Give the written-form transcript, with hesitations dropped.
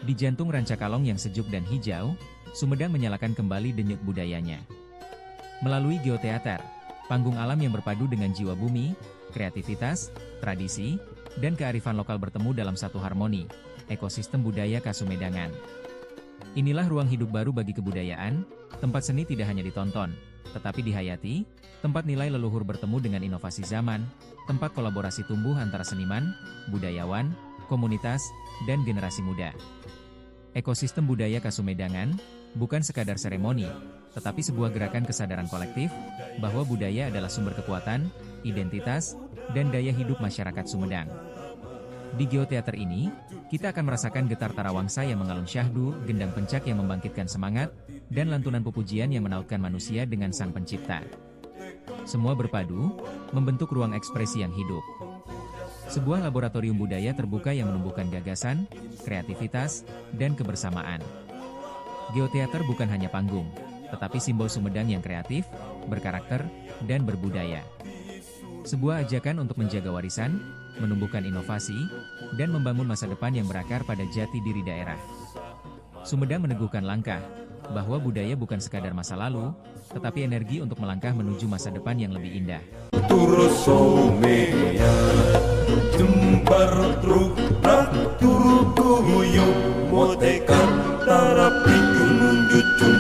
Di jantung Rancakalong yang sejuk dan hijau, Sumedang menyalakan kembali denyut budayanya. Melalui geoteater, panggung alam yang berpadu dengan jiwa bumi, kreativitas, tradisi, dan kearifan lokal bertemu dalam satu harmoni, ekosistem budaya Kasumedangan. Inilah ruang hidup baru bagi kebudayaan, tempat seni tidak hanya ditonton, tetapi dihayati, tempat nilai leluhur bertemu dengan inovasi zaman, tempat kolaborasi tumbuh antara seniman, budayawan, komunitas, dan generasi muda. Ekosistem budaya Kasumedangan bukan sekadar seremoni, tetapi sebuah gerakan kesadaran kolektif bahwa budaya adalah sumber kekuatan, identitas, dan daya hidup masyarakat Sumedang. Di geoteater ini, kita akan merasakan getar tarawangsa yang mengalun syahdu, gendang pencak yang membangkitkan semangat, dan lantunan pujian yang menautkan manusia dengan Sang Pencipta. Semua berpadu, membentuk ruang ekspresi yang hidup. Sebuah laboratorium budaya terbuka yang menumbuhkan gagasan, kreativitas, dan kebersamaan. Geoteater bukan hanya panggung, tetapi simbol Sumedang yang kreatif, berkarakter, dan berbudaya. Sebuah ajakan untuk menjaga warisan, menumbuhkan inovasi, dan membangun masa depan yang berakar pada jati diri daerah. Sumedang meneguhkan langkah, bahwa budaya bukan sekadar masa lalu, tetapi energi untuk melangkah menuju masa depan yang lebih indah. Jembar truk ratur guyup motekan tarapi gunung jucung